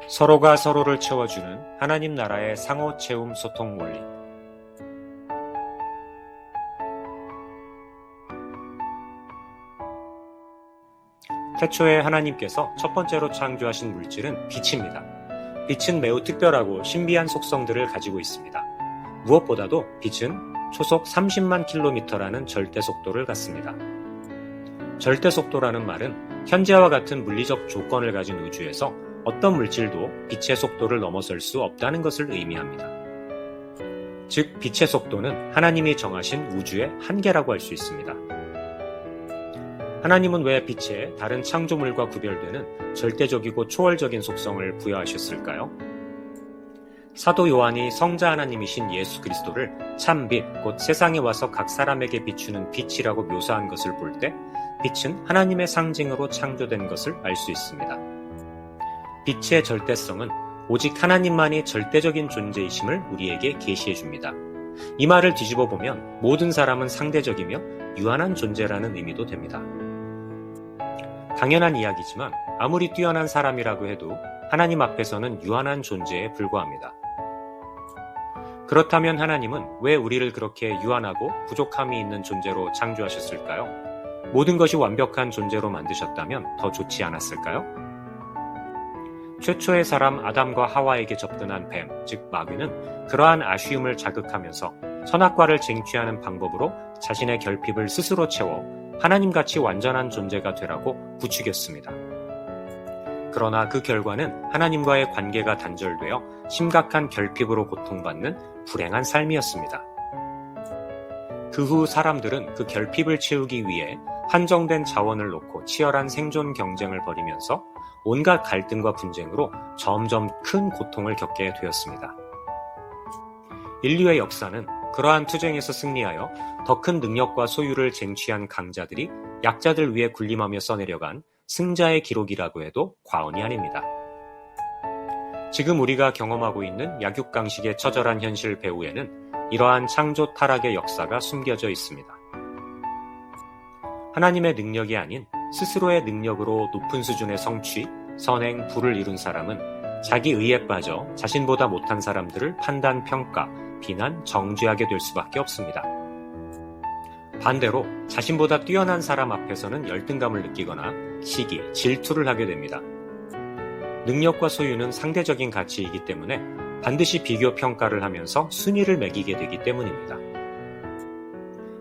서로가 서로를 채워주는 하나님 나라의 상호 채움 소통 원리. 태초에 하나님께서 첫 번째로 창조하신 물질은 빛입니다. 빛은 매우 특별하고 신비한 속성들을 가지고 있습니다. 무엇보다도 빛은 초속 30만 킬로미터라는 절대 속도를 갖습니다. 절대 속도라는 말은 현재와 같은 물리적 조건을 가진 우주에서 어떤 물질도 빛의 속도를 넘어설 수 없다는 것을 의미합니다. 즉, 빛의 속도는 하나님이 정하신 우주의 한계라고 할 수 있습니다. 하나님은 왜 빛에 다른 창조물과 구별되는 절대적이고 초월적인 속성을 부여하셨을까요? 사도 요한이 성자 하나님이신 예수 그리스도를 참빛, 곧 세상에 와서 각 사람에게 비추는 빛이라고 묘사한 것을 볼 때 빛은 하나님의 상징으로 창조된 것을 알 수 있습니다. 빛의 절대성은 오직 하나님만이 절대적인 존재이심을 우리에게 계시해 줍니다. 이 말을 뒤집어 보면 모든 사람은 상대적이며 유한한 존재라는 의미도 됩니다. 당연한 이야기지만 아무리 뛰어난 사람이라고 해도 하나님 앞에서는 유한한 존재에 불과합니다. 그렇다면 하나님은 왜 우리를 그렇게 유한하고 부족함이 있는 존재로 창조하셨을까요? 모든 것이 완벽한 존재로 만드셨다면 더 좋지 않았을까요? 최초의 사람 아담과 하와에게 접근한 뱀, 즉 마귀는 그러한 아쉬움을 자극하면서 선악과를 쟁취하는 방법으로 자신의 결핍을 스스로 채워 하나님같이 완전한 존재가 되라고 부추겼습니다. 그러나 그 결과는 하나님과의 관계가 단절되어 심각한 결핍으로 고통받는 불행한 삶이었습니다. 그 후 사람들은 그 결핍을 채우기 위해 한정된 자원을 놓고 치열한 생존 경쟁을 벌이면서 온갖 갈등과 분쟁으로 점점 큰 고통을 겪게 되었습니다. 인류의 역사는 그러한 투쟁에서 승리하여 더 큰 능력과 소유를 쟁취한 강자들이 약자들 위해 군림하며 써내려간 승자의 기록이라고 해도 과언이 아닙니다. 지금 우리가 경험하고 있는 약육강식의 처절한 현실 배후에는 이러한 창조 타락의 역사가 숨겨져 있습니다. 하나님의 능력이 아닌 스스로의 능력으로 높은 수준의 성취, 선행, 부를 이룬 사람은 자기 의에 빠져 자신보다 못한 사람들을 판단, 평가, 비난, 정죄하게 될 수밖에 없습니다. 반대로 자신보다 뛰어난 사람 앞에서는 열등감을 느끼거나 시기, 질투를 하게 됩니다. 능력과 소유는 상대적인 가치이기 때문에 반드시 비교 평가를 하면서 순위를 매기게 되기 때문입니다.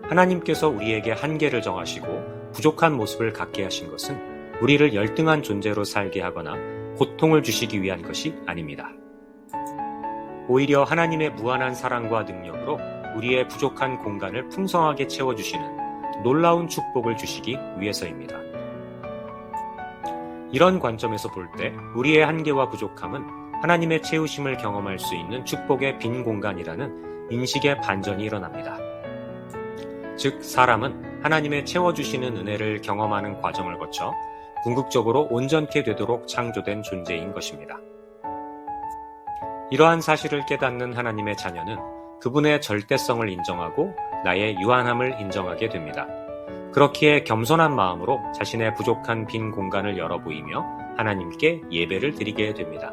하나님께서 우리에게 한계를 정하시고 부족한 모습을 갖게 하신 것은 우리를 열등한 존재로 살게 하거나 고통을 주시기 위한 것이 아닙니다. 오히려 하나님의 무한한 사랑과 능력으로 우리의 부족한 공간을 풍성하게 채워주시는 놀라운 축복을 주시기 위해서입니다. 이런 관점에서 볼 때 우리의 한계와 부족함은 하나님의 채우심을 경험할 수 있는 축복의 빈 공간이라는 인식의 반전이 일어납니다. 즉, 사람은 하나님의 채워주시는 은혜를 경험하는 과정을 거쳐 궁극적으로 온전케 되도록 창조된 존재인 것입니다. 이러한 사실을 깨닫는 하나님의 자녀는 그분의 절대성을 인정하고 나의 유한함을 인정하게 됩니다. 그렇기에 겸손한 마음으로 자신의 부족한 빈 공간을 열어 보이며 하나님께 예배를 드리게 됩니다.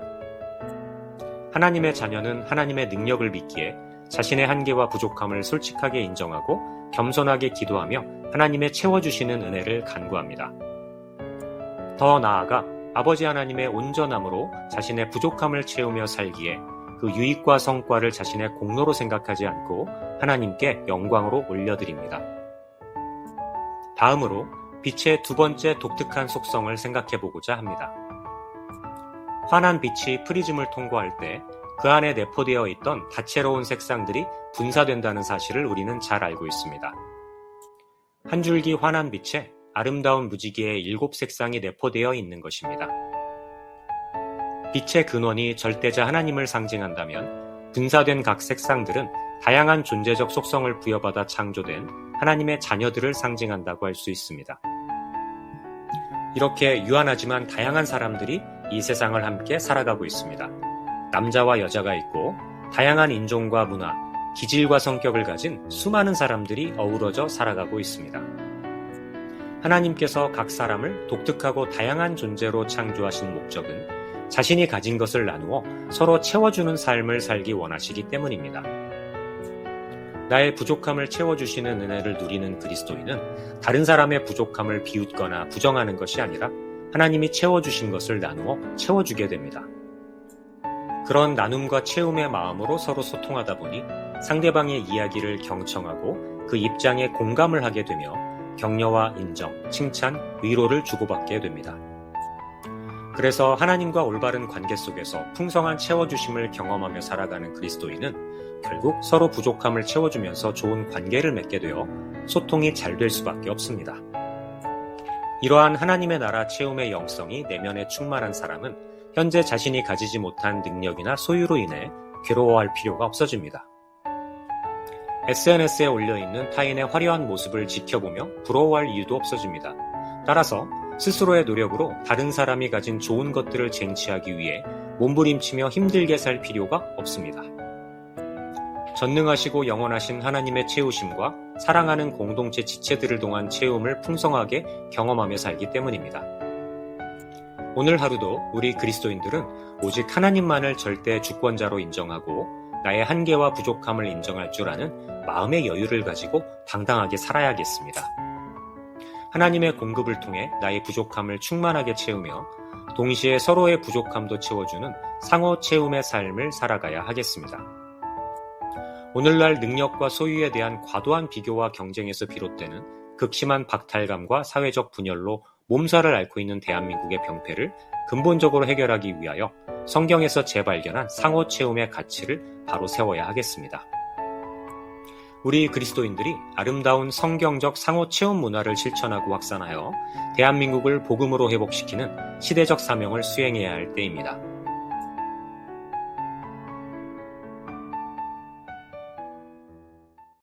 하나님의 자녀는 하나님의 능력을 믿기에 자신의 한계와 부족함을 솔직하게 인정하고 겸손하게 기도하며 하나님의 채워주시는 은혜를 간구합니다. 더 나아가 아버지 하나님의 온전함으로 자신의 부족함을 채우며 살기에 그 유익과 성과를 자신의 공로로 생각하지 않고 하나님께 영광으로 올려드립니다. 다음으로 빛의 두 번째 독특한 속성을 생각해보고자 합니다. 환한 빛이 프리즘을 통과할 때 그 안에 내포되어 있던 다채로운 색상들이 분사된다는 사실을 우리는 잘 알고 있습니다. 한 줄기 환한 빛에 아름다운 무지개의 7색상이 내포되어 있는 것입니다. 빛의 근원이 절대자 하나님을 상징한다면 분사된 각 색상들은 다양한 존재적 속성을 부여받아 창조된 하나님의 자녀들을 상징한다고 할 수 있습니다. 이렇게 유한하지만 다양한 사람들이 이 세상을 함께 살아가고 있습니다. 남자와 여자가 있고 다양한 인종과 문화, 기질과 성격을 가진 수많은 사람들이 어우러져 살아가고 있습니다. 하나님께서 각 사람을 독특하고 다양한 존재로 창조하신 목적은 자신이 가진 것을 나누어 서로 채워주는 삶을 살기 원하시기 때문입니다. 나의 부족함을 채워주시는 은혜를 누리는 그리스도인은 다른 사람의 부족함을 비웃거나 부정하는 것이 아니라 하나님이 채워주신 것을 나누어 채워주게 됩니다. 그런 나눔과 채움의 마음으로 서로 소통하다 보니 상대방의 이야기를 경청하고 그 입장에 공감을 하게 되며 격려와 인정, 칭찬, 위로를 주고받게 됩니다. 그래서 하나님과 올바른 관계 속에서 풍성한 채워주심을 경험하며 살아가는 그리스도인은 결국 서로 부족함을 채워주면서 좋은 관계를 맺게 되어 소통이 잘 될 수밖에 없습니다. 이러한 하나님의 나라 채움의 영성이 내면에 충만한 사람은 현재 자신이 가지지 못한 능력이나 소유로 인해 괴로워할 필요가 없어집니다. SNS에 올려있는 타인의 화려한 모습을 지켜보며 부러워할 이유도 없어집니다. 따라서 스스로의 노력으로 다른 사람이 가진 좋은 것들을 쟁취하기 위해 몸부림치며 힘들게 살 필요가 없습니다. 전능하시고 영원하신 하나님의 채우심과 사랑하는 공동체 지체들을 통한 채움을 풍성하게 경험하며 살기 때문입니다. 오늘 하루도 우리 그리스도인들은 오직 하나님만을 절대 주권자로 인정하고 나의 한계와 부족함을 인정할 줄 아는 마음의 여유를 가지고 당당하게 살아야겠습니다. 하나님의 공급을 통해 나의 부족함을 충만하게 채우며 동시에 서로의 부족함도 채워주는 상호 채움의 삶을 살아가야 하겠습니다. 오늘날 능력과 소유에 대한 과도한 비교와 경쟁에서 비롯되는 극심한 박탈감과 사회적 분열로 몸살을 앓고 있는 대한민국의 병폐를 근본적으로 해결하기 위하여 성경에서 재발견한 상호 채움의 가치를 바로 세워야 하겠습니다. 우리 그리스도인들이 아름다운 성경적 상호 체험 문화를 실천하고 확산하여 대한민국을 복음으로 회복시키는 시대적 사명을 수행해야 할 때입니다.